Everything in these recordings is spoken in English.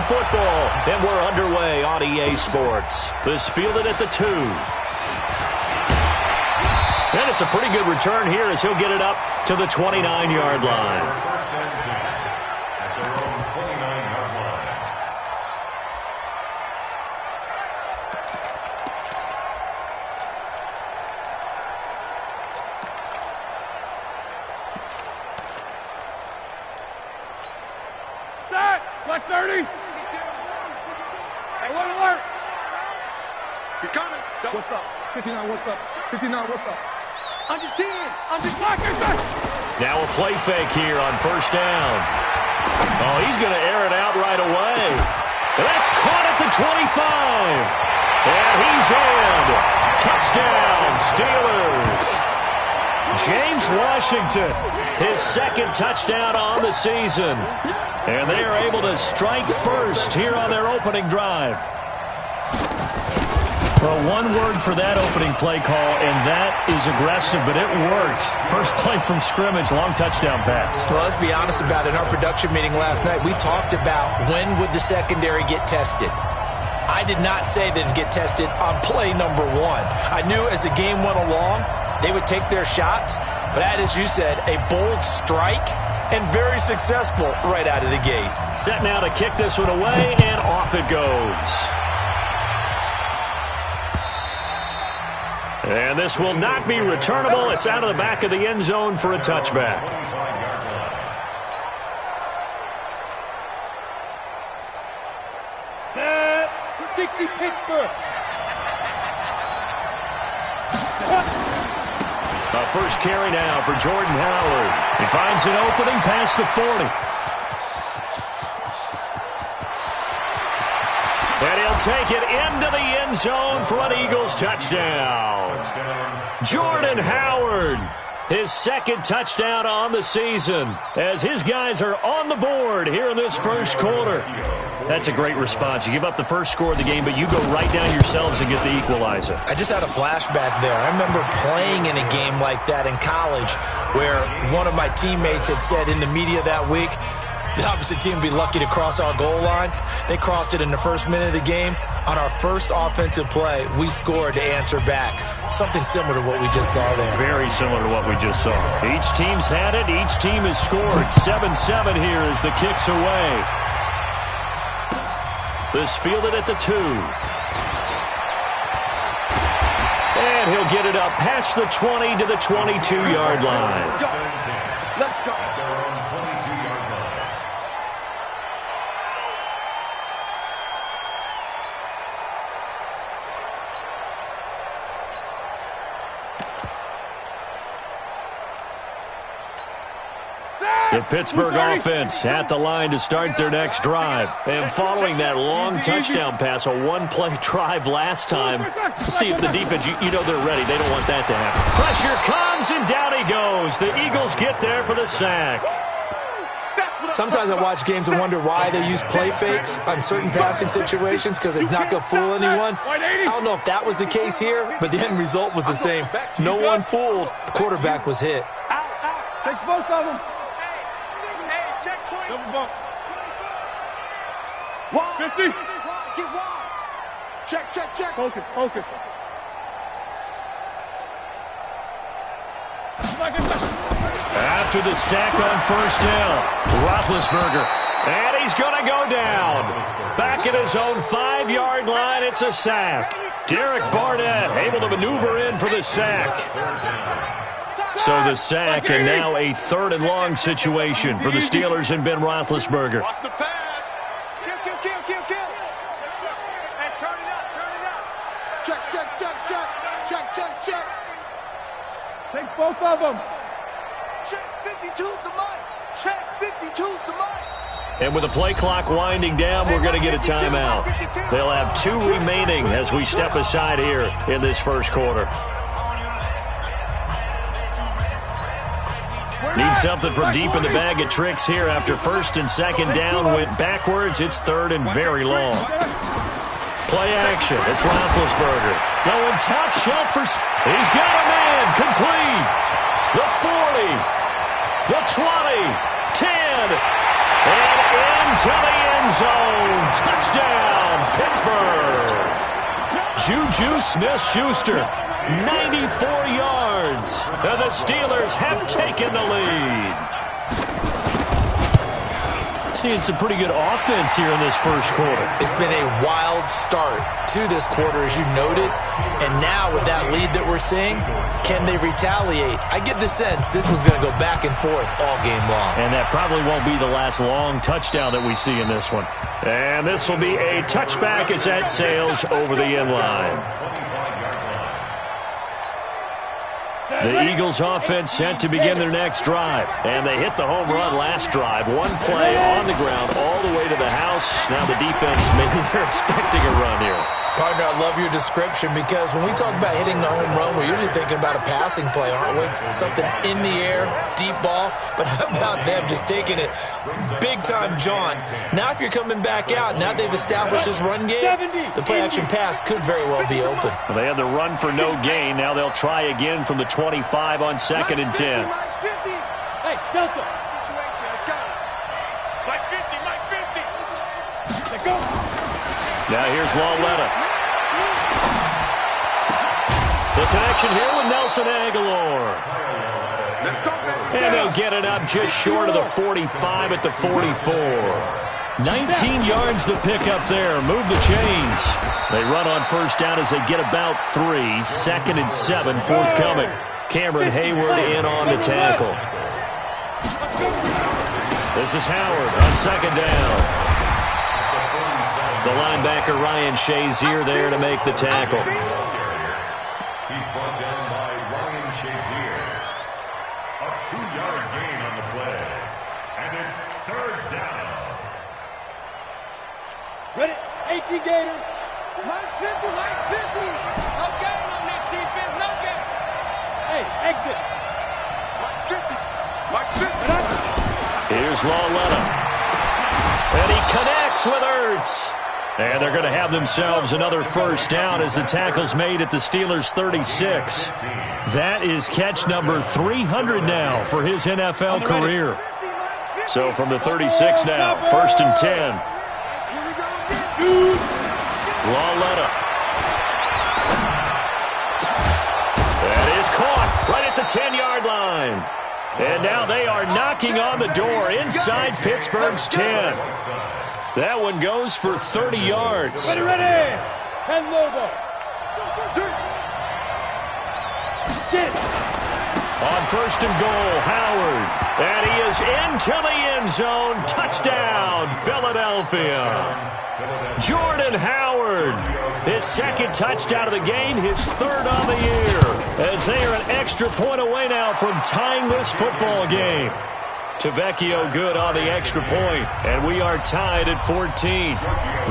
football, and we're underway on EA Sports. This fielded at the 2. And it's a pretty good return here as he'll get it up to the 29-yard line. Black 30. Hey, what alert? He's coming. What's up? 59, what's up? 59, what's up? Under 10. Under 10. Now a play fake here on first down. Oh, he's going to air it out right away. And that's caught at the 25. And he's in. Touchdown, Steelers. James Washington, his second touchdown on the season. And they are able to strike first here on their opening drive. Well, one word for that opening play call, and that is aggressive, but it worked. First play from scrimmage, long touchdown pass. Well, let's be honest about it. In our production meeting last night, we talked about when would the secondary get tested. I did not say that it'd get tested on play number 1. I knew as the game went along, they would take their shots. But that, as you said, a bold strike and very successful right out of the gate. Set now to kick this one away, and off it goes. And this will not be returnable. It's out of the back of the end zone for a touchback. Set. 60 Pittsburgh. A first carry now for Jordan Howard. He finds an opening past the 40. And he'll take it into the end zone for an Eagles touchdown. Jordan Howard, his second touchdown on the season, as his guys are on the board here in this first quarter. That's a great response. You give up the first score of the game, but you go right down yourselves and get the equalizer. I just had a flashback there. I remember playing in a game like that in college where one of my teammates had said in the media that week, the opposite team would be lucky to cross our goal line. They crossed it in the first minute of the game. On our first offensive play, we scored to answer back. Something similar to what we just saw there. Very similar to what we just saw. Each team's had it. Each team has scored. 7-7 here as the kick's away. This fielded at the 2. And he'll get it up past the 20 to the 22-yard line. Let's go. The Pittsburgh offense at the line to start their next drive. And following that long touchdown pass, a one-play drive last time, see if the defense, you know they're ready. They don't want that to happen. Pressure comes, and down he goes. The Eagles get there for the sack. Sometimes I watch games and wonder why they use play fakes on certain passing situations because it's not going to fool anyone. I don't know if that was the case here, but the end result was the same. No one fooled. The quarterback was hit. Take both of them. Double bump. 50. Check. Focus. After the sack on first down, Roethlisberger, and he's going to go down. Back at his own 5-yard line, it's a sack. Derek Barnett able to maneuver in for the sack. So the sack, and now a 3rd and long situation for the Steelers and Ben Roethlisberger. Watch the pass. Kill. And turn it up. Check. Take both of them. Check 52's the mic. And with the play clock winding down, we're going to get a timeout. They'll have 2 remaining as we step aside here in this first quarter. Need something from deep in the bag of tricks here after first and second down went backwards. It's 3rd and very long. Play action. It's Roethlisberger. Going top shelf for... He's got a man. Complete. The 40. The 20. 10. And into the end zone. Touchdown, Pittsburgh. Juju Smith-Schuster, 94 yards. And the Steelers have taken the lead. Seeing some pretty good offense here in this first quarter. It's been a wild start to this quarter, as you noted. And now with that lead that we're seeing, can they retaliate? I get the sense this one's going to go back and forth all game long. And that probably won't be the last long touchdown that we see in this one. And this will be a touchback as that sails over the end line. The Eagles offense set to begin their next drive. And they hit the home run last drive. One play on the ground all the way to the house. Now the defense, maybe they're expecting a run here. Partner, I love your description because when we talk about hitting the home run, we're usually thinking about a passing play, aren't we? Something in the air, deep ball. But how about them just taking it big-time jaunt? Now if you're coming back out, now they've established this run game, the play-action pass could very well be open. Well, they had the run for no gain. Now they'll try again from the 25 on 2nd and 10. Hey, Delta. Situation, let's go. Mike 50, Mike 50. Let's go. Now here's Lawletta. The connection here with Nelson Aguilar. And they'll get it up just short of the 45 at the 44. 19 yards the pick up there. Move the chains. They run on first down as they get about 3. 2nd and 7 forthcoming. Cameron Hayward in on the tackle. This is Howard on 2nd down. The linebacker Ryan Shazier there to make the tackle. He's brought down by Ryan Shazier. A 2-yard gain on the play. And it's 3rd down. Ready? 18 Gator. Mike's 50, Mike's 50. No game on this defense, no game. Hey, exit. Mike's 50. Mike's 50. Here's Lawletta. And he connects with Ertz. And they're going to have themselves another first down as the tackle's made at the Steelers' 36. That is catch number 300 now for his NFL career. So from the 36 now, 1st and 10. Lawletta. That is caught right at the 10-yard line. And now they are knocking on the door inside Pittsburgh's 10. That one goes for 30 yards. Ready. 10 Lobo. On 1st and goal, Howard. And he is into the end zone. Touchdown, Philadelphia. Jordan Howard. His 2nd touchdown of the game, his 3rd on the year. As they are an extra point away now from tying this football game. Tavecchio good on the extra point, and we are tied at 14.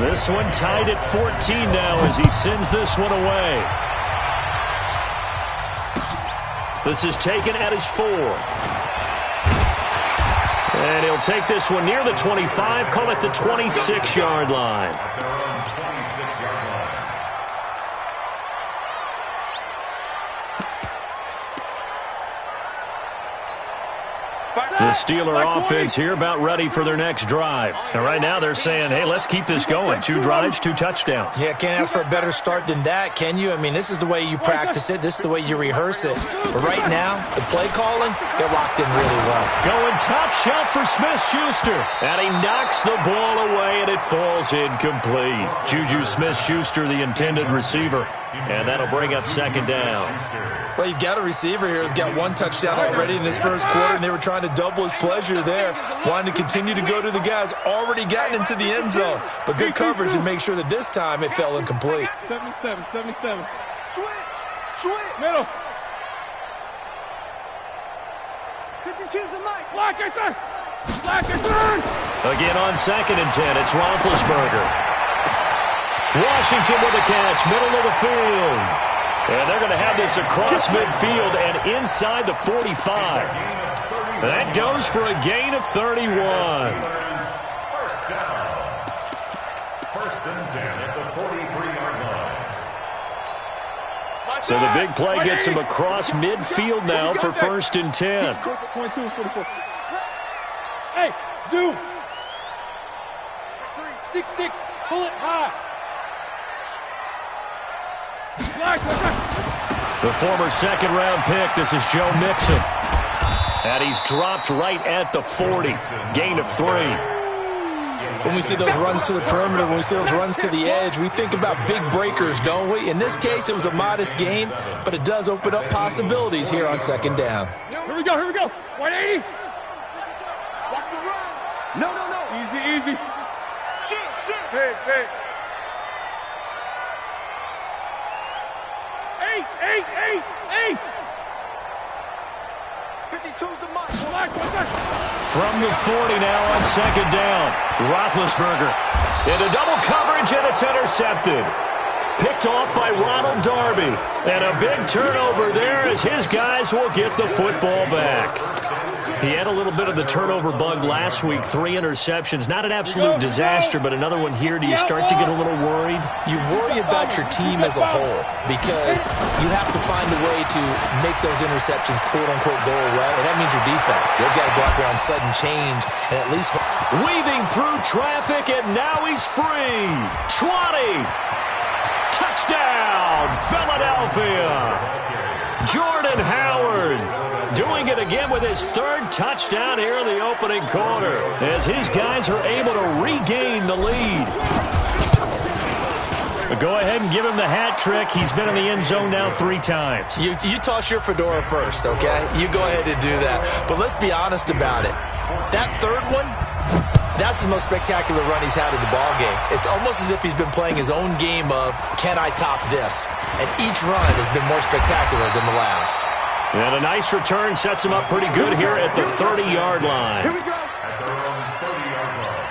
This one tied at 14 now as he sends this one away. This is taken at his 4. And he'll take this one near the 25, call it the 26-yard line. The Steeler offense here about ready for their next drive. And right now they're saying, hey, let's keep this going. 2 drives, 2 touchdowns. Yeah, can't ask for a better start than that, can you? I mean, this is the way you practice it. This is the way you rehearse it. But right now, the play calling, they're locked in really well. Going top shelf for Smith-Schuster. And he knocks the ball away, and it falls incomplete. Juju Smith-Schuster, the intended receiver. And that'll bring up 2nd down. Well, you've got a receiver here who's got 1 touchdown already in this first quarter, and they were trying to double his pleasure there, wanting to continue to go to the guys already gotten into the end zone. But good coverage to make sure that this time it fell incomplete. 77. Switch. Middle. 52's the Mike. Blackerson. Again on 2nd and 10, it's Roethlisberger. Washington with a catch, middle of the field. And they're going to have this across midfield and inside the 45. That goes for a gain of 31. First down. 1st and 10 at the 43-yard line. So the big play gets him across midfield now for 1st and 10. 22, 44. Hey, zoom. 6-6. Pull it high. The former second-round pick, this is Joe Mixon. And he's dropped right at the 40. Gain of 3. When we see those runs to the perimeter, when we see those runs to the edge, we think about big breakers, don't we? In this case, it was a modest gain, but it does open up possibilities here on second down. Here we go, 180. Watch the run. No. Easy. Shit. Hey. 8. 52's the mark. From the 40 now on second down. Roethlisberger into double coverage, and it's intercepted. Picked off by Ronald Darby. And a big turnover there as his guys will get the football back. He had a little bit of the turnover bug last week. 3 interceptions. Not an absolute disaster, but another one here. Do you start to get a little worried? You worry about your team as a whole because you have to find a way to make those interceptions quote-unquote go away, and that means your defense. They've got to go out there on sudden change and at least... Weaving through traffic, and now he's free. 20. Touchdown, Philadelphia. Jordan Howard doing it again with his 3rd touchdown here in the opening quarter as his guys are able to regain the lead. Go ahead and give him the hat trick. He's been in the end zone now 3 times. You toss your fedora first, okay? You go ahead and do that. But let's be honest about it. That 3rd one, that's the most spectacular run he's had in the ballgame. It's almost as if he's been playing his own game of, can I top this? And each run has been more spectacular than the last. And a nice return sets him up pretty good here at the 30-yard line. Here we go. At their own 30-yard line.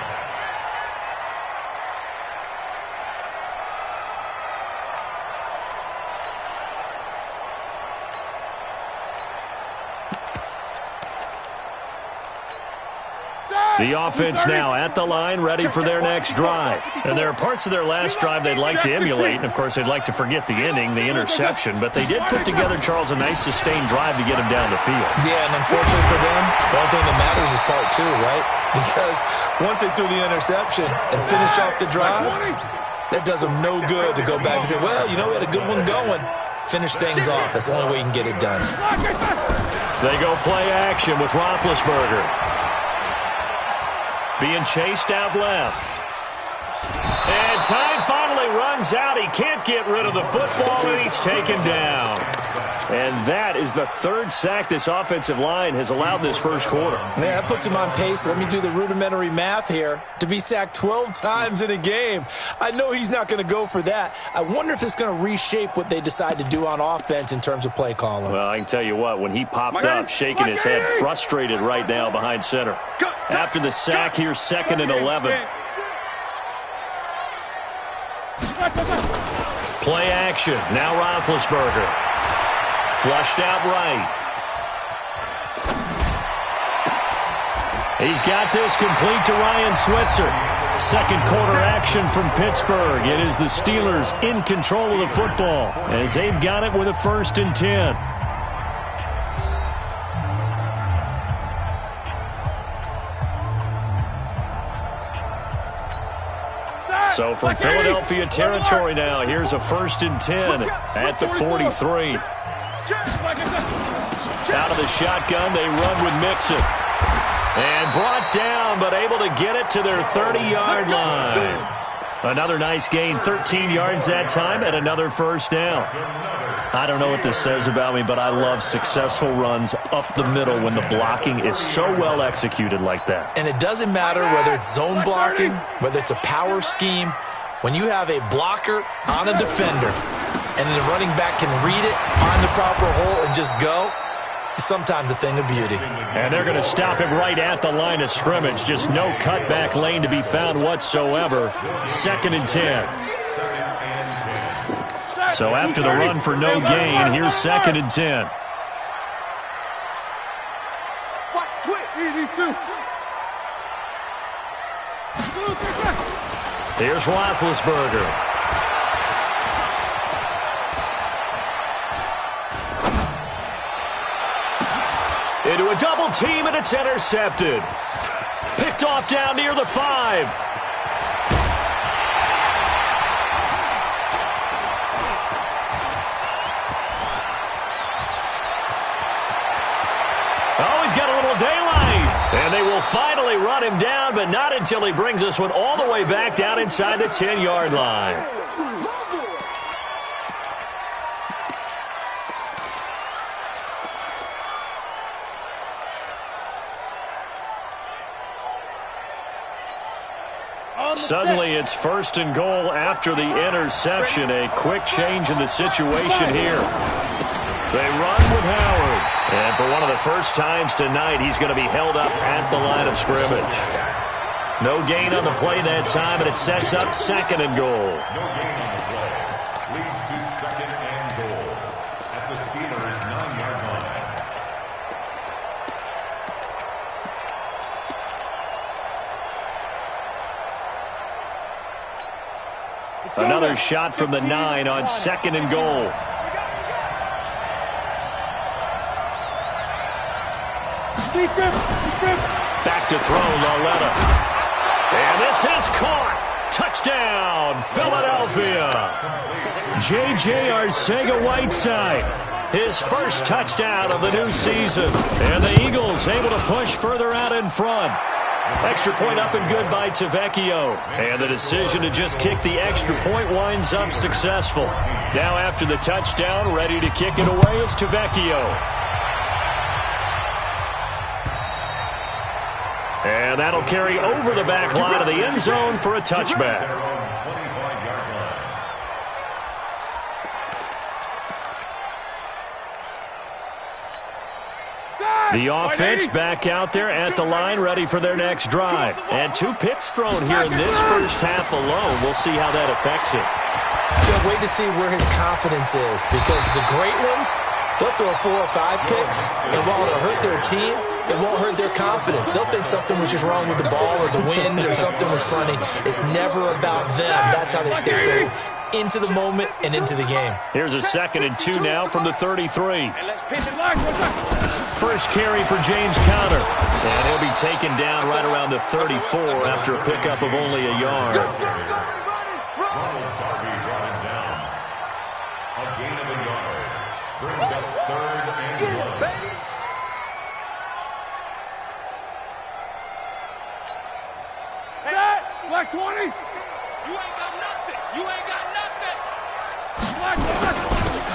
The offense now at the line, ready for their next drive. And there are parts of their last drive they'd like to emulate, and of course they'd like to forget the ending, the interception, but they did put together, Charles, a nice sustained drive to get him down the field. Yeah, and unfortunately for them, the only thing that matters is part 2, right? Because once they threw the interception and finished off the drive, that does them no good to go back and say, well, you know, we had a good one going. Finish things off. That's the only way you can get it done. They go play action with Roethlisberger. Being chased out left. And time finally runs out. He can't get rid of the football, and he's taken down. And that is the 3rd sack this offensive line has allowed this first quarter. Yeah, that puts him on pace. Let me do the rudimentary math here. To be sacked 12 times in a game. I know he's not going to go for that. I wonder if it's going to reshape what they decide to do on offense in terms of play calling. Well, I can tell you what, when he popped up, shaking his head, frustrated right now behind center. After the sack here, 2nd and 11. Play action. Now Roethlisberger. Flushed out right. He's got this complete to Ryan Switzer. 2nd quarter action from Pittsburgh. It is the Steelers in control of the football as they've got it with a 1st and 10. So from Philadelphia territory now, here's a 1st and 10 at the 43. Out of the shotgun, they run with Mixon. And brought down, but able to get it to their 30-yard line. Another nice gain, 13 yards that time, and another 1st down. I don't know what this says about me, but I love successful runs up the middle when the blocking is so well executed like that. And it doesn't matter whether it's zone blocking, whether it's a power scheme. When you have a blocker on a defender, and the running back can read it, find the proper hole, and just go, sometimes a thing of beauty. And they're going to stop him right at the line of scrimmage. Just no cutback lane to be found whatsoever. 2nd and 10. So after the run for no gain, here's 2nd and 10. Here's Roethlisberger. Into a double team, and it's intercepted. Picked off down near the 5. finally run him down, but not until he brings us one all the way back down inside the 10-yard line. Suddenly it's 1st and goal after the interception. A quick change in the situation here. They run with Howard. And for one of the first times tonight, he's going to be held up at the line of scrimmage. No gain on the play that time, and it sets up 2nd and goal. No gain on the play. Leads to 2nd and goal at the Steelers' 9-yard line. Another shot from the 9 on 2nd and goal. Back to throw, Lauletta. And this is caught. Touchdown, Philadelphia. J.J. Arcega-Whiteside, his first touchdown of the new season. And the Eagles able to push further out in front. Extra point up and good by Tavecchio. And the decision to just kick the extra point winds up successful. Now after the touchdown, ready to kick it away is Tavecchio. And that'll carry over the back line of the end zone for a touchback. The offense back out there at the line, ready for their next drive. And 2 picks thrown here in this first half alone. We'll see how that affects it. Can't wait to see where his confidence is, because the great ones, they'll throw 4 or 5 picks, and while it'll hurt their team, it won't hurt their confidence. They'll think something was just wrong with the ball or the wind or something was funny. It's never about them. That's how they stay so into the moment and into the game. Here's a 2nd and 2 now from the 33. First carry for James Conner. And he'll be taken down right around the 34 after a pickup of only a yard. Brings up 3rd and 1. Black 20. You ain't got nothing. You ain't got nothing.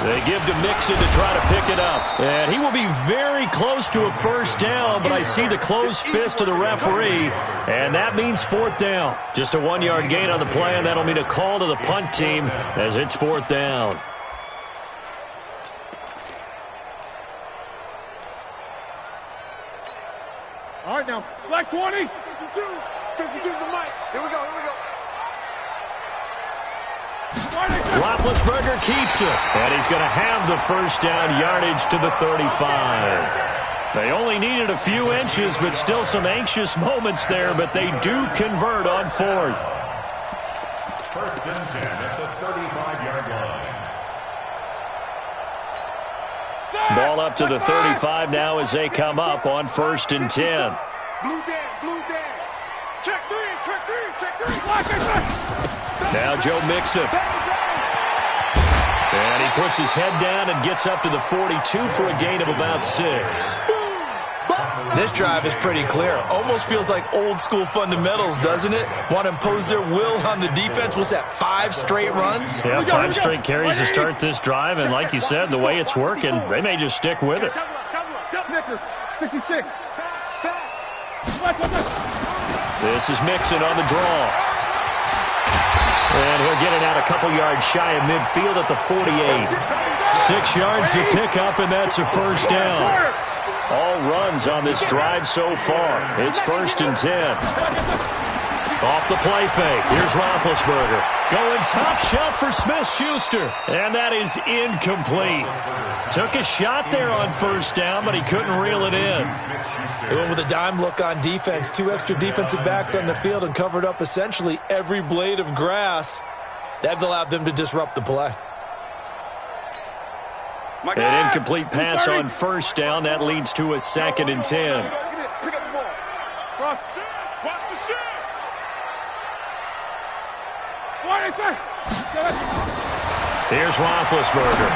They give to Mixon to try to pick it up. And he will be very close to a first down, but I see the closed fist of the referee, and that means 4th down. Just a 1-yard gain on the play, and that'll mean a call to the punt team as it's 4th down. All right, now, Black 20. 52. 52's the mic. Here we go, here we go. Roethlisberger keeps it, and he's going to have the first down, yardage to the 35. They only needed a few inches, but still some anxious moments there, but they do convert on 4th. 1st and 10 at the 35-yard line. Ball up to the 35 now as they come up on 1st and 10. Blue Dan. Check 3. Now Joe Mixon. And he puts his head down and gets up to the 42 for a gain of about 6. This drive is pretty clear. Almost feels like old school fundamentals, doesn't it? Want to impose their will on the defense. What's that, 5 straight runs? Yeah, 5 straight carries to start this drive, and like you said, the way it's working, they may just stick with it. 66. This is Mixon on the draw. And he'll get it out a couple yards shy of midfield at the 48. 6 yards to pick up, and that's a first down. All runs on this drive so far. It's 1st and 10. Off the play fake. Here's Roethlisberger. Going top shelf for Smith-Schuster. And that is incomplete. Took a shot there on first down, but he couldn't reel it in. They went with a dime look on defense. 2 extra defensive backs on the field and covered up essentially every blade of grass. That allowed them to disrupt the play. An incomplete pass on first down. That leads to a 2nd and 10. Pick up the ball. Watch the shit. Here's Roethlisberger.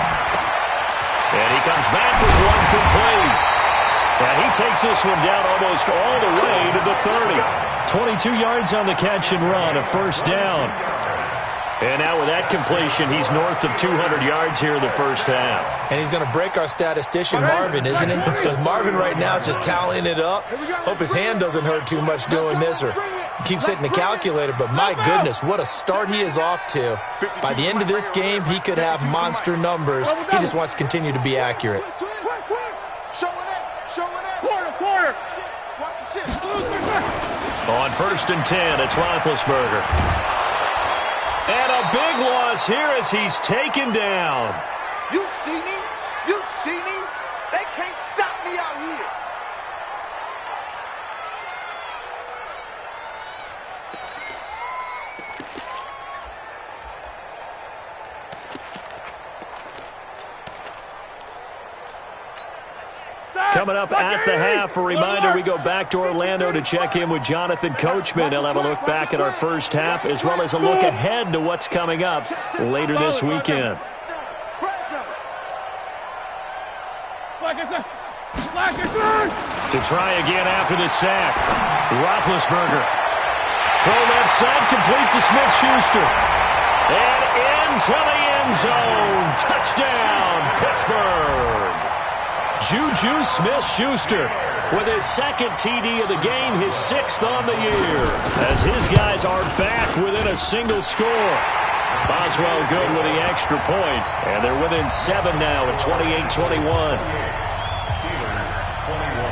And he comes back with one complete. And he takes this one down almost all the way to the 30. 22 yards on the catch and run, a first down. And now with that completion, he's north of 200 yards here in the first half. And he's going to break our statistician, Marvin, isn't he? Because Marvin right now is just tallying it up. Hope his hand doesn't hurt too much doing this, or keeps hitting the calculator. But my goodness, what a start he is off to. By the end of this game, he could have monster numbers. He just wants to continue to be accurate. On 1st and 10, it's Roethlisberger. And a big loss here as he's taken down. You see me? You see me? They can't stop me out here. Coming up at the half, a reminder, we go back to Orlando to check in with Jonathan Coachman. He'll have a look back at our first half as well as a look ahead to what's coming up later this weekend. To try again after the sack, Roethlisberger. Throw left side, complete to Smith-Schuster. And into the end zone. Touchdown, Pittsburgh. Juju Smith-Schuster with his second TD of the game, his 6th on the year, as his guys are back within a single score. Boswell good with the extra point, and they're within 7 now at 28-21.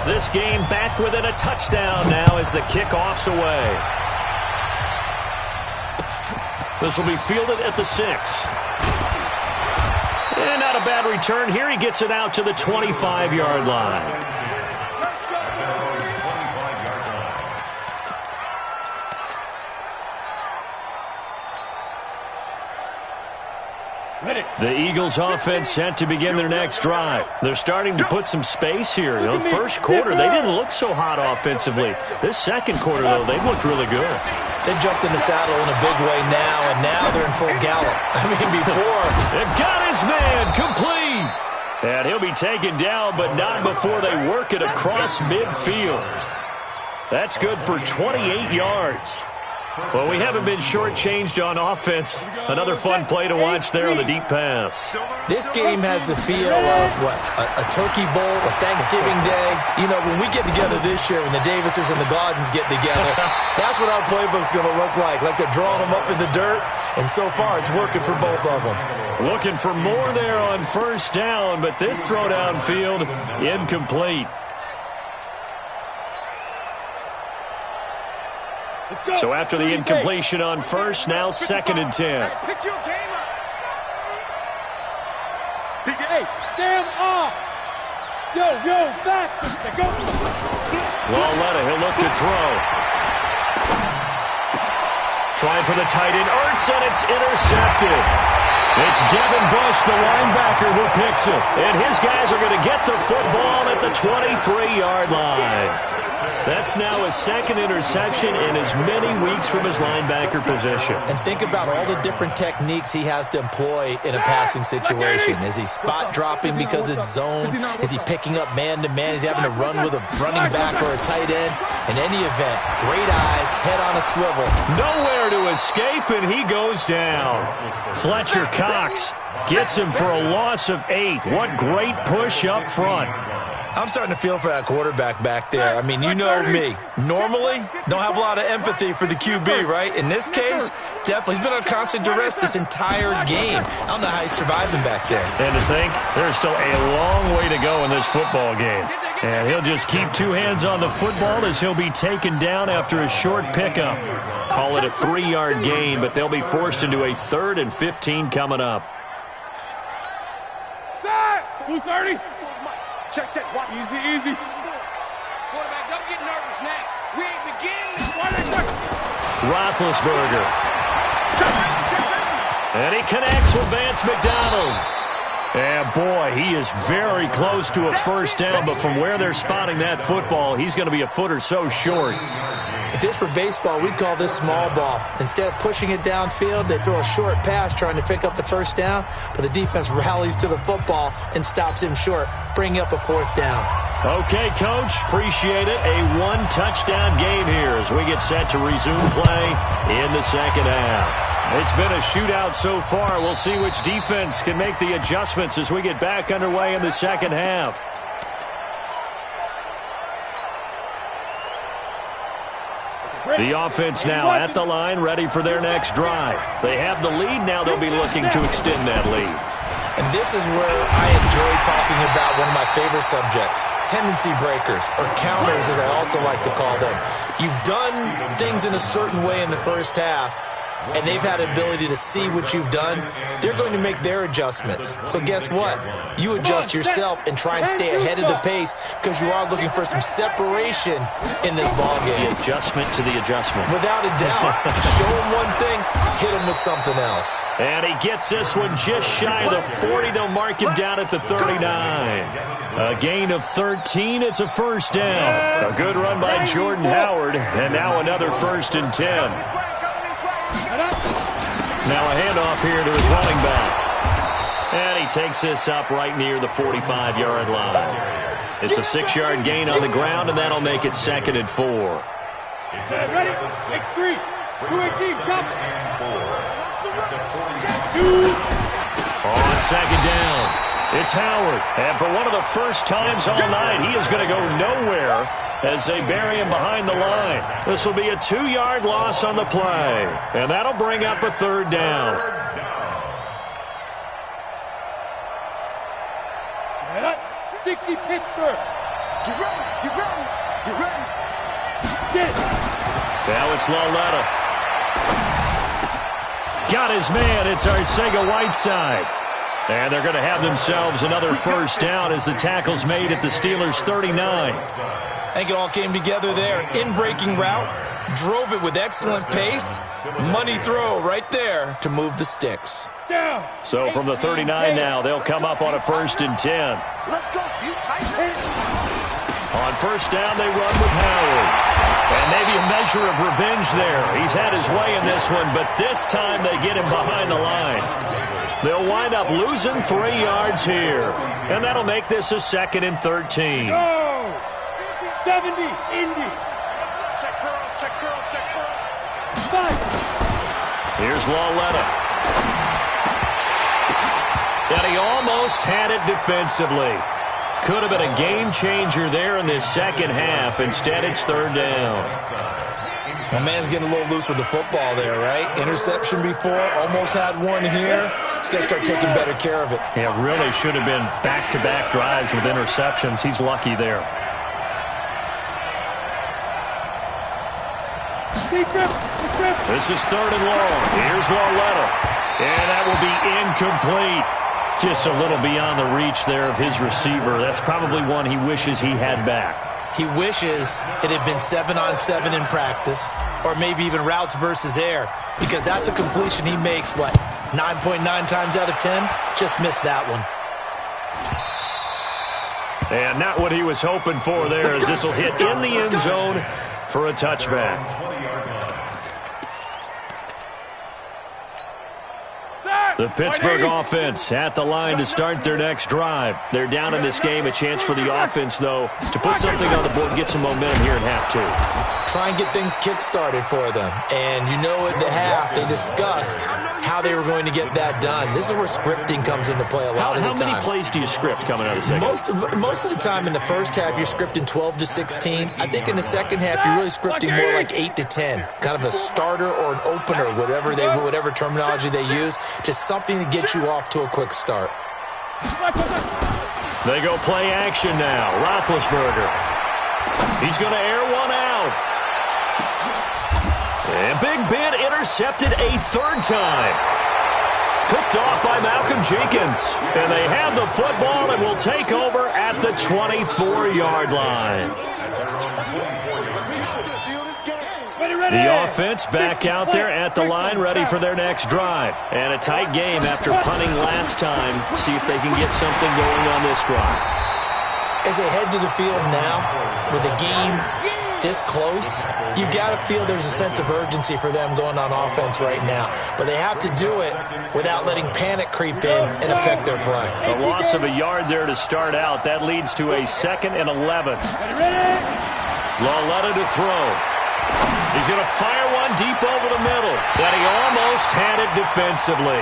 This game back within a touchdown now as the kickoff's away. This will be fielded at the 6. And not a bad return here. He gets it out to the 25-yard line. The Eagles offense set to begin their next drive. They're starting to put some space here. You know, first quarter, they didn't look so hot offensively. This second quarter, though, they've looked really good. They jumped in the saddle in a big way now, and now they're in full gallop. I mean, before. They've got his man complete. And he'll be taken down, but not before they work it across midfield. That's good for 28 yards. Well, we haven't been shortchanged on offense. Another fun play to watch there on the deep pass. This game has the feel of, what, a turkey bowl, a Thanksgiving day. You know, when we get together this year, when the Davises and the Gordons get together, that's what our playbook's going to look like. Like they're drawing them up in the dirt, and so far it's working for both of them. Looking for more there on first down, but this throw downfield incomplete. So after the incompletion on first, now 2nd and 10. Pick your game up. Hey, stand up. Yo, back. Go. Lauletta, he'll look to throw. Trying for the tight end, Ertz, and it's intercepted. It's Devin Bush, the linebacker, who picks it. And his guys are going to get the football at the 23-yard line. That's now his 2nd interception in as many weeks from his linebacker position. And think about all the different techniques he has to employ in a passing situation. Is he spot dropping because it's zone? Is he picking up man-to-man? Is he having to run with a running back or a tight end? In any event, great eyes, head on a swivel. Nowhere to escape, and he goes down. Fletcher Cox gets him for a loss of 8. What great push up front. I'm starting to feel for that quarterback back there. I mean, you know me. Normally, don't have a lot of empathy for the QB, right? In this case, definitely. He's been under constant duress this entire game. I don't know how he's surviving back there. And to think, there's still a long way to go in this football game. And he'll just keep 2 hands on the football as he'll be taken down after a short pickup. Call it a 3-yard gain, but they'll be forced into a 3rd and 15 coming up. 230. Check. Watch. Easy. Quarterback, don't get nervous now. We ain't beginning. Roethlisberger. And he connects with Vance McDonald. And boy, he is very close to a first down, but from where they're spotting that football, he's going to be a foot or so short. If this were baseball, we'd call this small ball. Instead of pushing it downfield, they throw a short pass trying to pick up the first down, but the defense rallies to the football and stops him short, bringing up a 4th down. Okay, Coach, appreciate it. A 1-touchdown game here as we get set to resume play in the second half. It's been a shootout so far. We'll see which defense can make the adjustments as we get back underway in the second half. The offense now at the line, ready for their next drive. They have the lead. Now they'll be looking to extend that lead. And this is where I enjoy talking about one of my favorite subjects, tendency breakers, or counters as I also like to call them. You've done things in a certain way in the first half, and they've had the ability to see what you've done. They're going to make their adjustments. So guess what? You adjust yourself and try and stay ahead of the pace because you are looking for some separation in this ballgame. The adjustment to the adjustment. Without a doubt. Show him one thing, hit him with something else. And he gets this one just shy of the 40. They'll mark him down at the 39. A gain of 13. It's a first down. A good run by Jordan Howard. And now another 1st and 10. Now a handoff here to his running back. And he takes this up right near the 45-yard line. It's a 6-yard gain on the ground, and that'll make it 2nd and 4. Ready? X3. 2-18. Jump. On 2nd down, it's Howard. And for one of the first times all night, he is going to go nowhere as they bury him behind the line. This will be a 2-yard loss on the play. And that'll bring up a 3rd down. 60 Pittsburgh. Get ready. Get ready. Get ready. Get. Now it's Laletta. Got his man. It's Arcega-Whiteside. And they're going to have themselves another first down as the tackle's made at the Steelers' 39. I think it all came together there. In-breaking route, drove it with excellent pace. Money throw right there to move the sticks. So from the 39 now, they'll come up on a 1st and 10. Let's go, you tight. On first down, they run with Howard. And maybe a measure of revenge there. He's had his way in this one, but this time they get him behind the line. They'll wind up losing 3 yards here. And that'll make this a 2nd and 13. Go! 70, Indy. Check girls, check girls, check girls. 5. Here's Laletta. And he almost had it defensively. Could have been a game changer there in this second half. Instead, it's 3rd down. My man's getting a little loose with the football there, right? Interception before, almost had one here. He's got to start taking better care of it. Yeah, really should have been back-to-back drives with interceptions. He's lucky there. This is 3rd and long. Here's Laletta. And that will be incomplete. Just a little beyond the reach there of his receiver. That's probably one he wishes he had back. He wishes it had been 7-on-7 in practice, or maybe even routes versus air, because that's a completion he makes, 9.9 times out of 10? Just missed that one. And not what he was hoping for there, as this will hit in the end zone for a touchback. The Pittsburgh offense at the line to start their next drive. They're down in this game. A chance for the offense, though, to put something on the board, get some momentum here in half 2. Try and get things kick-started for them. And you know at the half, they discussed how they were going to get that done. This is where scripting comes into play a lot of the time. How many plays do you script coming out of the second? Most of the time in the first half, you're scripting 12 to 16. I think in the second half, you're really scripting more like 8 to 10. Kind of a starter or an opener, whatever terminology they use. Just something to get you off to a quick start. They go play action now. Roethlisberger. He's going to air one out. And Big Ben intercepted a 3rd time. Picked off by Malcolm Jenkins. And they have the football and will take over at the 24-yard line. The offense back out there at the line, ready for their next drive. And a tight game after punting last time. See if they can get something going on this drive. As they head to the field now, with the game this close, you've got to feel there's a sense of urgency for them going on offense right now. But they have to do it without letting panic creep in and affect their play. A loss of a yard there to start out. That leads to a 2nd and 11. Lauletta to throw. He's going to fire one deep over the middle. And he almost had it defensively.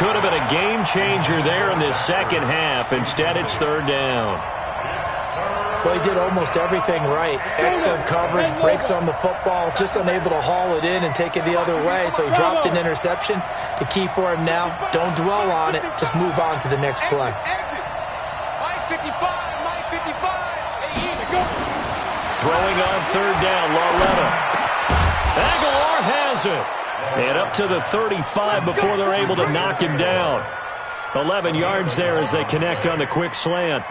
Could have been a game changer there in this second half. Instead, it's 3rd down. Well, he did almost everything right. Excellent coverage, breaks on the football, just unable to haul it in and take it the other way. So he dropped an interception. The key for him now, don't dwell on it. Just move on to the next play. Throwing on 3rd down, Lauletta. Aguilar has it. And up to the 35 before they're able to knock him down. 11 yards there as they connect on the quick slant.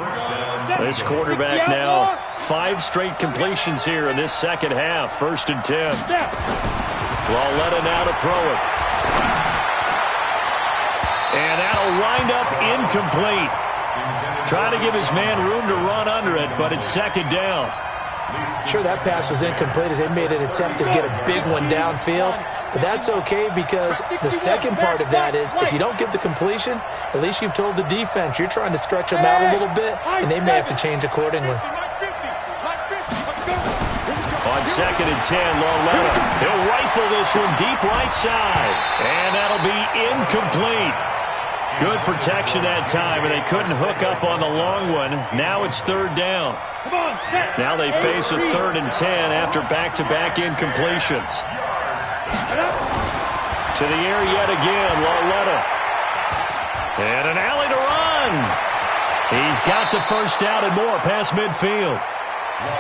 This quarterback now 5 straight completions here in this second half. 1st and 10. Lauletta now to throw it. And that'll wind up incomplete. Trying to give his man room to run under it, but it's 2nd down. Sure, that pass was incomplete as they made an attempt to get a big one downfield. But that's okay because the second part of that is if you don't get the completion, at least you've told the defense you're trying to stretch them out a little bit, and they may have to change accordingly. On 2nd and 10, Lauletta. He'll rifle this one deep right side. And that'll be incomplete. Good protection that time, and they couldn't hook up on the long one. Now it's 3rd down. Now they face a 3rd and 10 after back-to-back incompletions. To the air yet again, Lauletta. And an alley to run. He's got the 1st down and more past midfield.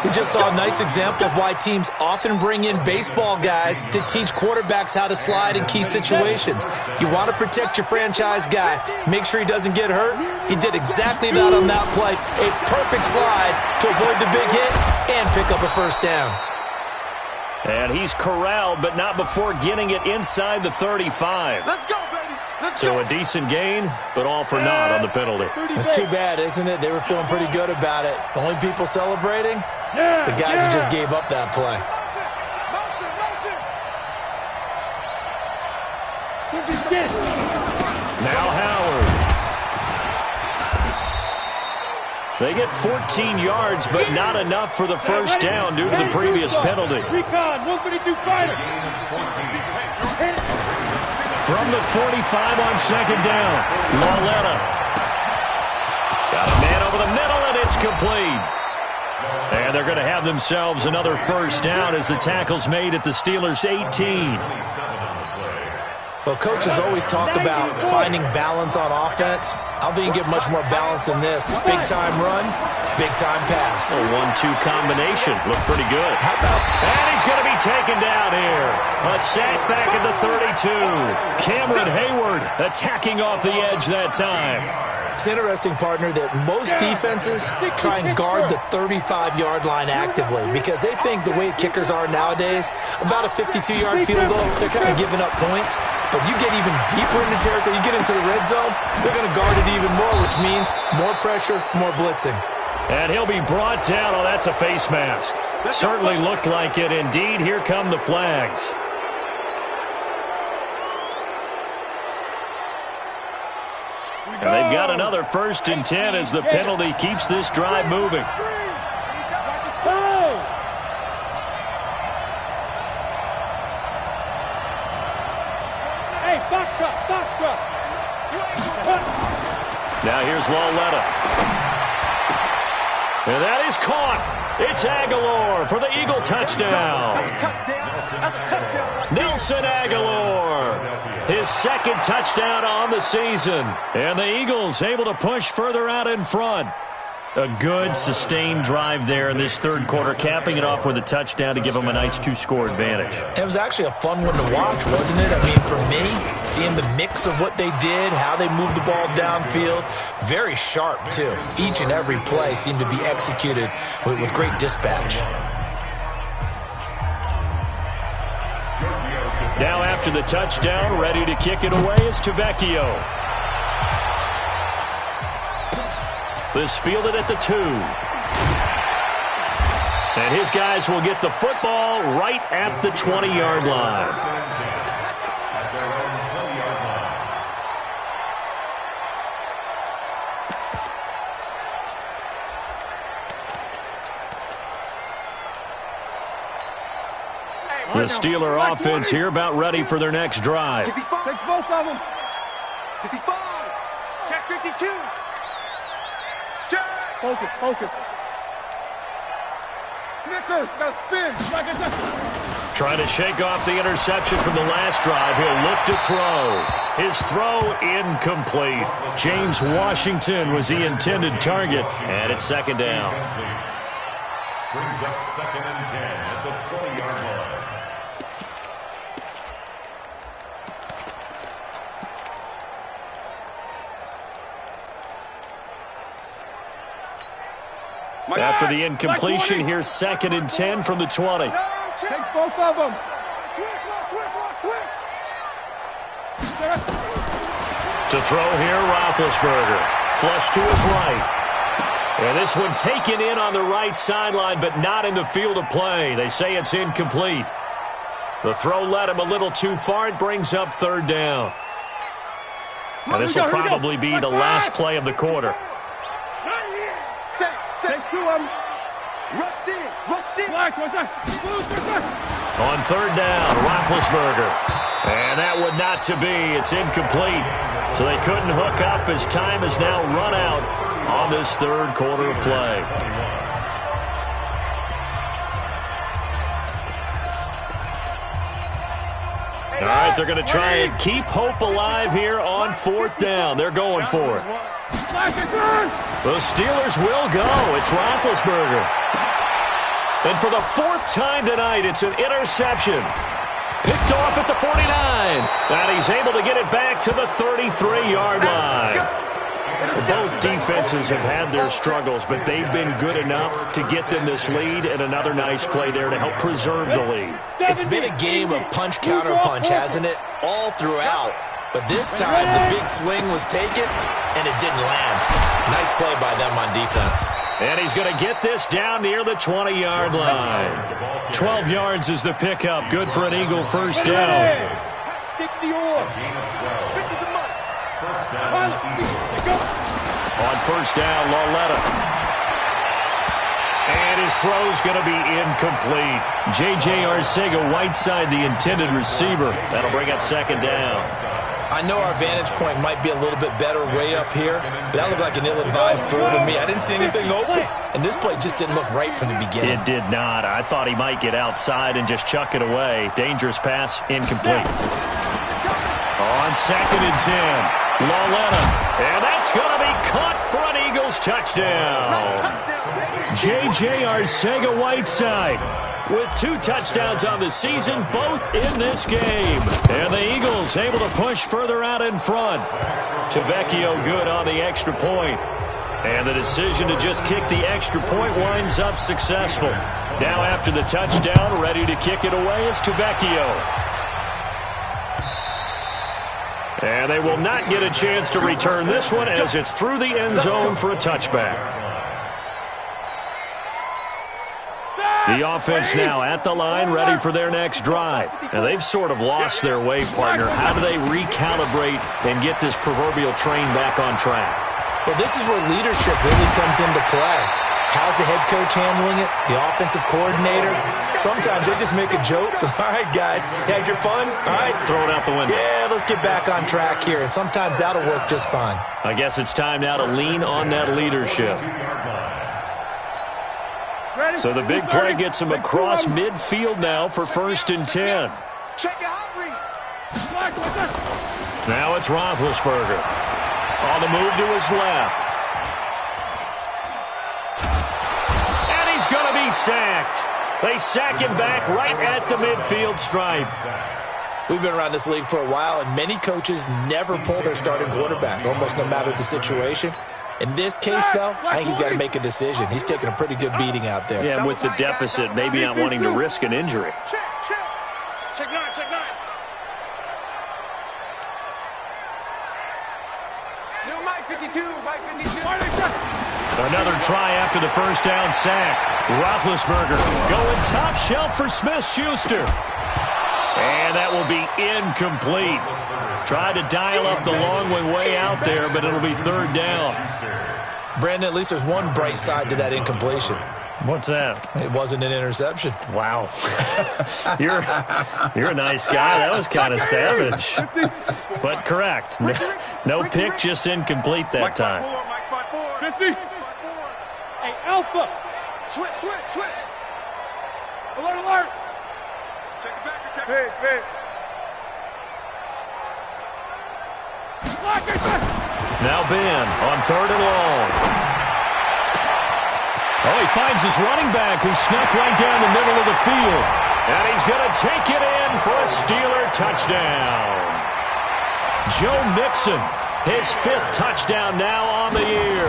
We just saw a nice example of why teams often bring in baseball guys to teach quarterbacks how to slide in key situations. You want to protect your franchise guy. Make sure he doesn't get hurt. He did exactly that on that play. A perfect slide to avoid the big hit and pick up a 1st down. And he's corralled, but not before getting it inside the 35. Let's go, baby. So a decent gain, but all for naught on the penalty. It's too bad, isn't it? They were feeling pretty good about it. The only people celebrating? The guys who just gave up that play. Now Howard. They get 14 yards, but not enough for the 1st down due to the previous penalty. Recon, 152 fighter. From the 45 on 2nd down, Lauletta. Got a man over the middle, and it's complete. And they're going to have themselves another 1st down as the tackle's made at the Steelers' 18. Well, coaches always talk about finding balance on offense. I don't think you get much more balance than this. Big-time run, big-time pass. A 1-2 combination. Looked pretty good. How about? And he's going to be taken down here. A sack back at the 32. Cameron Hayward attacking off the edge that time. It's interesting, partner, that most defenses try and guard the 35-yard line actively because they think the way kickers are nowadays, about a 52-yard field goal, they're kind of giving up points. But you get even deeper into territory, you get into the red zone, they're going to guard it even more, which means more pressure, more blitzing. And he'll be brought down. Oh, that's a face mask. Certainly looked like it. Indeed, here come the flags. And they've got another 1st and 10 as the penalty keeps this drive moving. Hey, box truck. Now here's Lauletta. And that is caught. It's Aguilar for the Eagle touchdown. Nelson Aguilar, his 2nd touchdown on the season. And the Eagles able to push further out in front. A good, sustained drive there in this 3rd quarter, capping it off with a touchdown to give them a nice 2-score advantage. It was actually a fun one to watch, wasn't it? I mean, for me, seeing the mix of what they did, how they moved the ball downfield, very sharp, too. Each and every play seemed to be executed with great dispatch. Now after the touchdown, ready to kick it away is Tavecchio. This fielded at the 2. And his guys will get the football right at the 20-yard line. The Steeler offense here about ready for their next drive. 65. Take both of them. 65. Check 52. Check. Focus, focus. Snickers, got spin. Trying to shake off the interception from the last drive. He'll look to throw. His throw incomplete. James Washington was the intended target, and it's second down. Brings up 2nd and 10 at the 20-yard line. After the incompletion, here's 2nd and 10 from the 20. Take both of them. To throw here, Roethlisberger. Flush to his right. And this one taken in on the right sideline, but not in the field of play. They say it's incomplete. The throw led him a little too far. It brings up 3rd down. And this will probably be the last play of the quarter. Take 2 of them. Rush in. Rush in. On 3rd down, Roethlisberger. And that would not to be. It's incomplete. So they couldn't hook up as time has now run out on this 3rd quarter of play. All right, they're going to try and keep hope alive here on 4th down. They're going for it. The Steelers will go. It's Roethlisberger. And for the 4th time tonight, it's an interception. Picked off at the 49. And he's able to get it back to the 33-yard line. Both defenses have had their struggles, but they've been good enough to get them this lead, and another nice play there to help preserve the lead. It's been a game of punch-counter-punch, hasn't it? All throughout. But this time, the big swing was taken, and it didn't land. Nice play by them on defense. And he's going to get this down near the 20-yard line. 12 yards is the pickup. Good for an Eagle first down. 60 or. On first down, Lauletta. And his throw's going to be incomplete. J.J. Arcega-Whiteside, the intended receiver. That'll bring up 2nd down. I know our vantage point might be a little bit better way up here, but that looked like an ill-advised throw to me. I didn't see anything open, and this play just didn't look right from the beginning. It did not. I thought he might get outside and just chuck it away. Dangerous pass, incomplete. On 2nd and 10, Lauletta. And that's going to be caught for an Eagles touchdown. J.J. Arcega-Whiteside with 2 touchdowns on the season, both in this game. And the Eagles able to push further out in front. Tavecchio good on the extra point. And the decision to just kick the extra point winds up successful. Now after the touchdown, ready to kick it away is Tavecchio. And they will not get a chance to return this one as it's through the end zone for a touchback. The offense now at the line, ready for their next drive. Now, they've sort of lost their way, partner. How do they recalibrate and get this proverbial train back on track? Well, this is where leadership really comes into play. How's the head coach handling it? The offensive coordinator? Sometimes they just make a joke. All right, guys, you had your fun? All right. Throw it out the window. Yeah, let's get back on track here. And sometimes that'll work just fine. I guess it's time now to lean on that leadership. So the big play gets him across midfield now for 1st and 10. Now it's Roethlisberger. On the move to his left. And he's going to be sacked. They sack him back right at the midfield stripe. We've been around this league for a while, and many coaches never pull their starting quarterback, almost no matter the situation. In this case, though, I think he's got to make a decision. He's taking a pretty good beating out there. Yeah, and with the deficit, maybe not wanting to risk an injury. Check 9. New Mike 52, Mike 52. Another try after the first down sack. Roethlisberger going top shelf for Smith-Schuster. And that will be incomplete. Tried to dial up the long way out there, but it'll be third down. Brandon, at least there's one bright side to that incompletion. What's that? It wasn't an interception. Wow. You're a nice guy. That was kind of savage. But correct. No pick, just incomplete that time. 50. Hey, Alpha. Switch. Alert. Check it back. Fit. Now Ben on third and long. Oh, he finds his running back who snuck right down the middle of the field. And he's going to take it in for a Steeler touchdown. Joe Mixon, his 5th touchdown now on the year.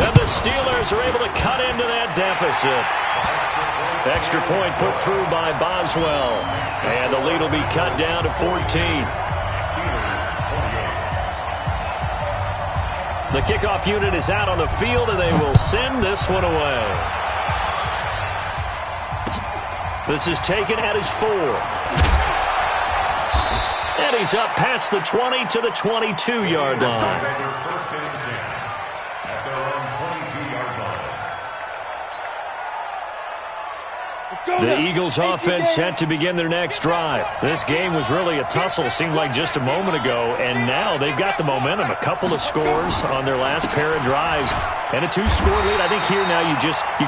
And the Steelers are able to cut into that deficit. Extra point put through by Boswell. And the lead will be cut down to 14. The kickoff unit is out on the field, and they will send this one away. This is taken at his 4. And he's up past the 20 to the 22-yard line. First and 10 at their own 22-yard line. The Eagles offense set to begin their next drive. This game was really a tussle, seemed like just a moment ago, and now they've got the momentum. A couple of scores on their last pair of drives, and a 2-score lead. I think here now you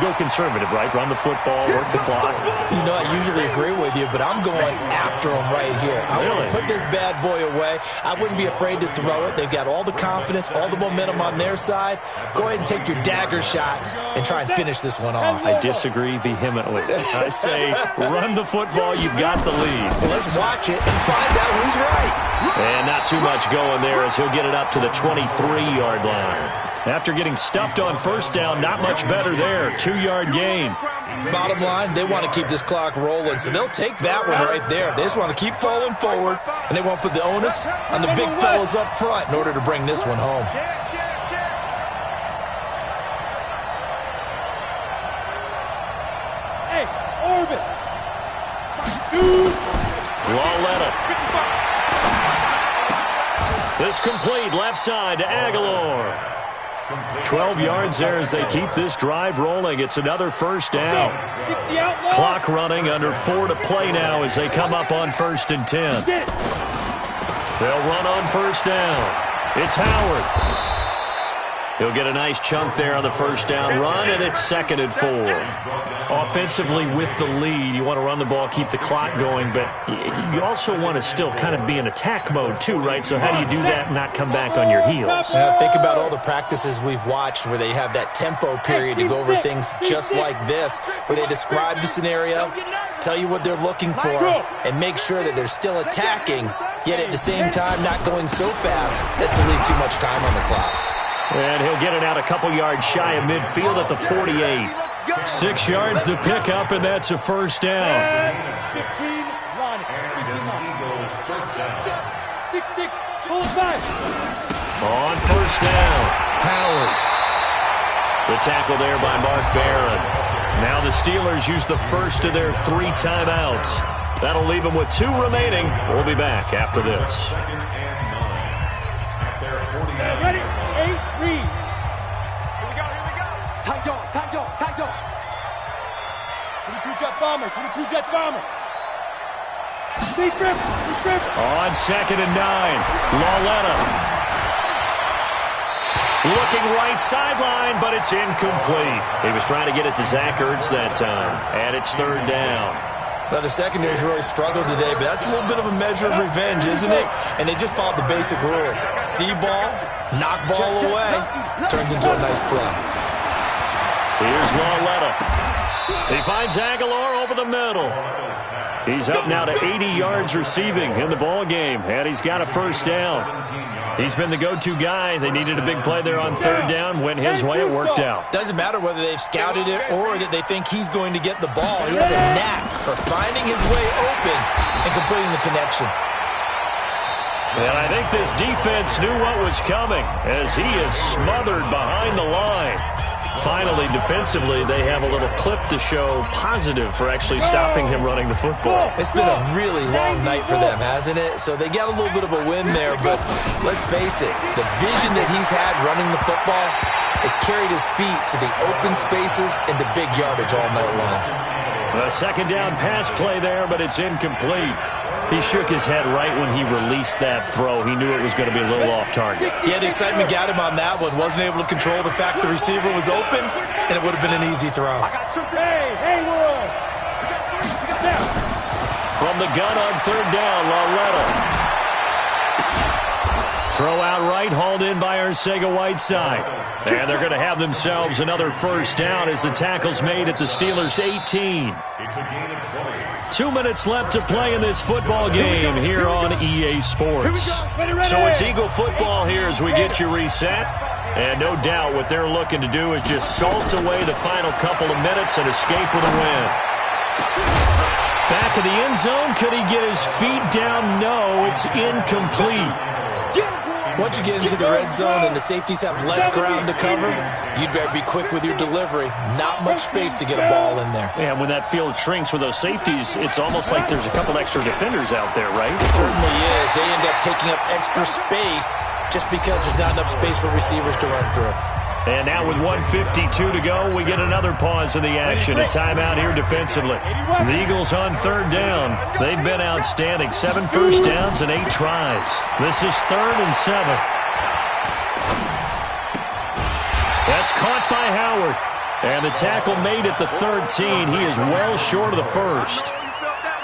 go conservative, right? Run the football, work the clock. You know, I usually agree with you, but I'm going after them right here. I want to put this bad boy away. I wouldn't be afraid to throw it. They've got all the confidence, all the momentum on their side. Go ahead and take your dagger shots and try and finish this one off. I disagree vehemently. I say run the football. You've got the lead. Well, let's watch it and find out who's right. And not too much going there as he'll get it up to the 23-yard line. After getting stuffed on first down, not much better there. 2-yard gain. Bottom line, they want to keep this clock rolling, so they'll take that one right there. They just want to keep falling forward, and they want to put the onus on the big fellas up front in order to bring this one home. Hey, Orbit. Lauletta. This complete left side to Aguilar. 12 yards there as they keep this drive rolling. It's another first down. Clock running, under 4 to play now as they come up on 1st and 10. They'll run on first down. It's Howard. He'll get a nice chunk there on the first down run, and it's 2nd and 4. Offensively with the lead, you want to run the ball, keep the clock going, but you also want to still kind of be in attack mode too, right? So how do you do that and not come back on your heels? Think about all the practices we've watched where they have that tempo period to go over things just like this, where they describe the scenario, tell you what they're looking for, and make sure that they're still attacking, yet at the same time not going so fast as to leave too much time on the clock. And he'll get it out a couple yards shy of midfield at the 48. 6 yards the pickup, and that's a first down. 15, run. 6-6, pull it back. On first down, Howard. The tackle there by Mark Barron. Now the Steelers use the first of their 3 timeouts. That'll leave them with 2 remaining. We'll be back after this. Ready? 8, read. Here we go. Tight dog. 22 Jet bomber. Deep grip. On 2nd and 9, Lauletta. Looking right sideline, but it's incomplete. He was trying to get it to Zach Ertz that time, and it's 3rd down. Now, the secondary's really struggled today, but that's a little bit of a measure of revenge, isn't it? And they just followed the basic rules. See ball, knock ball away, turns into a nice play. Here's Lauletta. He finds Aguilar over the middle. He's up now to 80 yards receiving in the ball game, and he's got a first down. He's been the go-to guy. They needed a big play there on 3rd down. Went his way. It worked out. Doesn't matter whether they've scouted it or that they think he's going to get the ball. He has a knack for finding his way open and completing the connection. And I think this defense knew what was coming as he is smothered behind the line. Finally, defensively, they have a little clip to show positive for actually stopping him running the football. It's been a really long night for them, hasn't it? So they got a little bit of a win there, but let's face it, the vision that he's had running the football has carried his feet to the open spaces and the big yardage all night long. A second down pass play there, but it's incomplete. He shook his head right when he released that throw. He knew it was going to be a little off target. Yeah, the excitement got him on that one. Wasn't able to control the fact the receiver was open, and it would have been an easy throw. From the gun on third down, Loretta. Throw out right, hauled in by Arcega-Whiteside. And they're going to have themselves another first down as the tackle's made at the Steelers' 18. It's a gain of 20. 2 minutes left to play in this football game here on EA Sports. So it's Eagle football here as we get you reset. And no doubt what they're looking to do is just salt away the final couple of minutes and escape with a win. Back of the end zone. Could he get his feet down? No, it's incomplete. Once you get into the red zone and the safeties have less ground to cover, you'd better be quick with your delivery. Not much space to get a ball in there. Yeah, when that field shrinks with those safeties, it's almost like there's a couple extra defenders out there, right? It certainly is. They end up taking up extra space just because there's not enough space for receivers to run through. And now with 1:52 to go, we get another pause in the action. A timeout here defensively. The Eagles on third down. They've been outstanding. 7 first downs and 8 tries. This is 3rd and 7. That's caught by Howard. And the tackle made at the 13. He is well short of the first.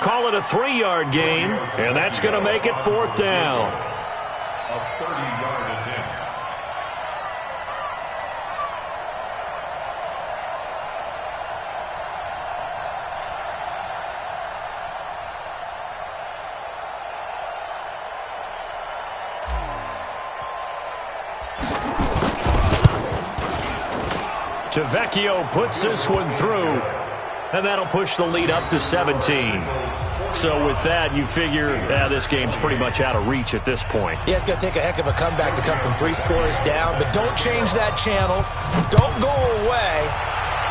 Call it a 3-yard gain, and that's going to make it 4th down. A 30-yard attempt. Tavecchio puts this one through, and that'll push the lead up to 17. So with that, you figure this game's pretty much out of reach at this point. Yeah, it's going to take a heck of a comeback to come from 3 scores down, but don't change that channel. Don't go away.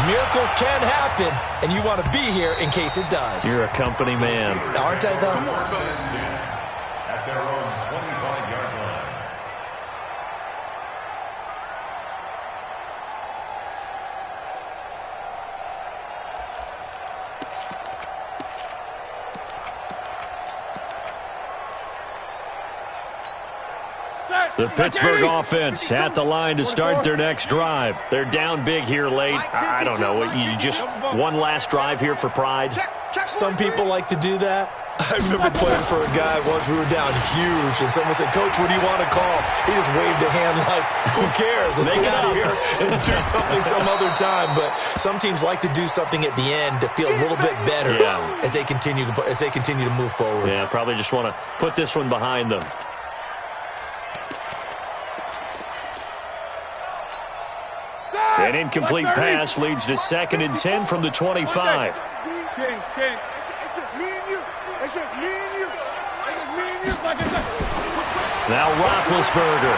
Miracles can happen, and you want to be here in case it does. You're a company man. Aren't I, though? At their own 25-yard line. The Pittsburgh offense at the line to start their next drive. They're down big here late. I don't know. You just one last drive here for pride? Some people like to do that. I remember playing for a guy once. We were down huge, and someone said, "Coach, what do you want to call?" He just waved a hand like, who cares? Let's get out of here and do something some other time. But some teams like to do something at the end to feel a little bit better as they continue to move forward. Yeah, probably just want to put this one behind them. An incomplete pass leads to 2nd and 10 from the 25. It's just me and you. It's just me and you. It's just me and you. Now Roethlisberger.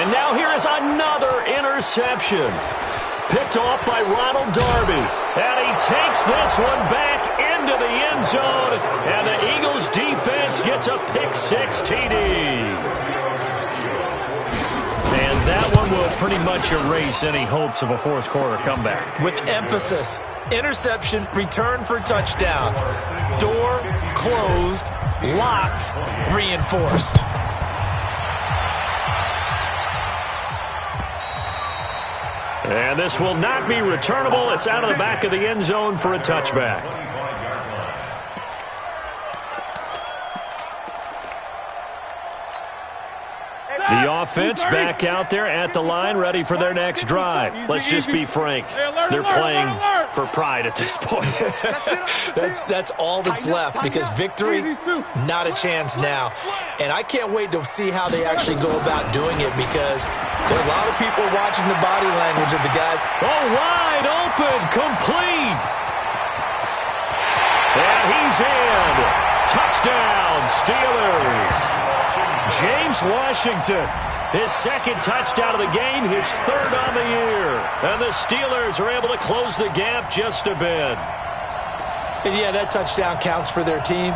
And now here is another interception. Picked off by Ronald Darby. And he takes this one back into the end zone. And the Eagles defense gets a pick-6 TD. And that one will pretty much erase any hopes of a fourth-quarter comeback. With emphasis, interception, return for touchdown. Door closed, locked, reinforced. And this will not be returnable. It's out of the back of the end zone for a touchback. The offense back out there at the line, ready for their next drive. Let's just be frank. They're playing for pride at this point. That's all that's left, because victory, not a chance now. And I can't wait to see how they actually go about doing it, because there are a lot of people watching the body language of the guys. Oh, wide open, complete. And he's in. Touchdown, Steelers. James Washington, his second touchdown of the game, his third on the year. And the Steelers are able to close the gap just a bit. And yeah, that touchdown counts for their team.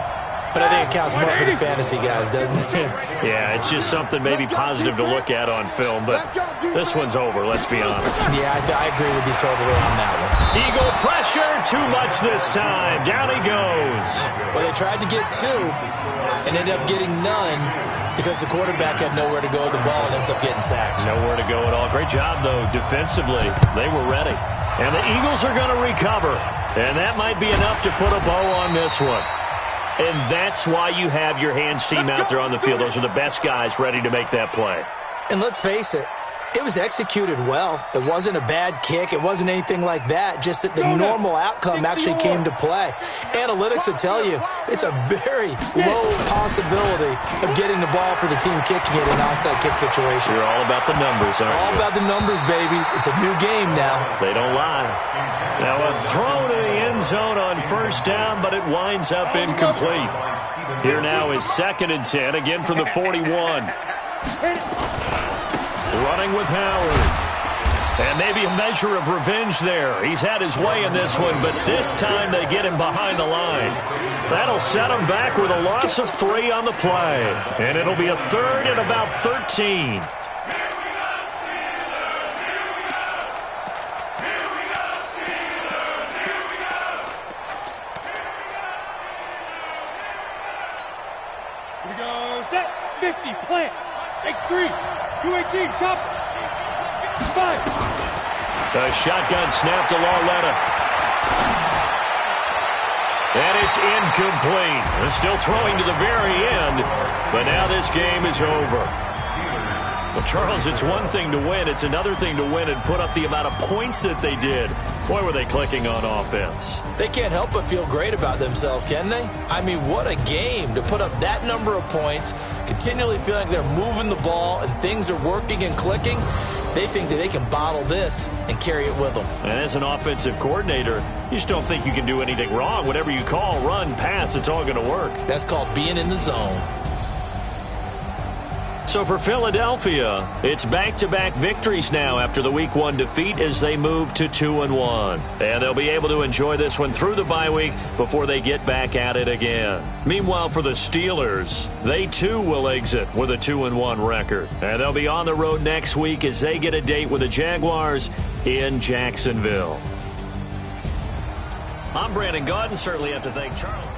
But I think it counts more for the fantasy guys, doesn't it? Yeah, it's just something maybe positive to look at on film, but this one's over, let's be honest. Yeah, I agree with you totally on that one. Eagle pressure, too much this time. Down he goes. Well, they tried to get two and ended up getting none because the quarterback had nowhere to go with the ball and ends up getting sacked. Nowhere to go at all. Great job, though, defensively. They were ready. And the Eagles are going to recover. And that might be enough to put a bow on this one. And that's why you have your hands team out there on the field. Those are the best guys ready to make that play. And let's face it, it was executed well. It wasn't a bad kick. It wasn't anything like that. Just that the normal outcome actually came to play. Analytics will tell you it's a very low possibility of getting the ball for the team kicking it in an onside kick situation. You're all about the numbers, aren't you? All about the numbers, baby. It's a new game now. They don't lie. Now a throw to the end zone on first down, but it winds up incomplete. Here now is 2nd and 10, again from the 41. Running with Howard. And maybe a measure of revenge there. He's had his way in this one, but this time they get him behind the line. That'll set him back with a loss of 3 on the play. And it'll be a 3rd and about 13. Here we go. Set. 50. Plant. X3. 218. Chop. 5. The shotgun snap to Lauletta. And it's incomplete. They're still throwing to the very end, but now this game is over. Well, Charles, it's one thing to win. It's another thing to win and put up the amount of points that they did. Boy, were they clicking on offense. They can't help but feel great about themselves, can they? I mean, what a game to put up that number of points, continually feeling they're moving the ball and things are working and clicking. They think that they can bottle this and carry it with them. And as an offensive coordinator, you just don't think you can do anything wrong. Whatever you call, run, pass, it's all going to work. That's called being in the zone. So for Philadelphia, it's back-to-back victories now after the Week 1 defeat as they move to 2-1. And they'll be able to enjoy this one through the bye week before they get back at it again. Meanwhile, for the Steelers, they too will exit with a 2-1 record. And they'll be on the road next week as they get a date with the Jaguars in Jacksonville. I'm Brandon Gaudin. Certainly have to thank Charles.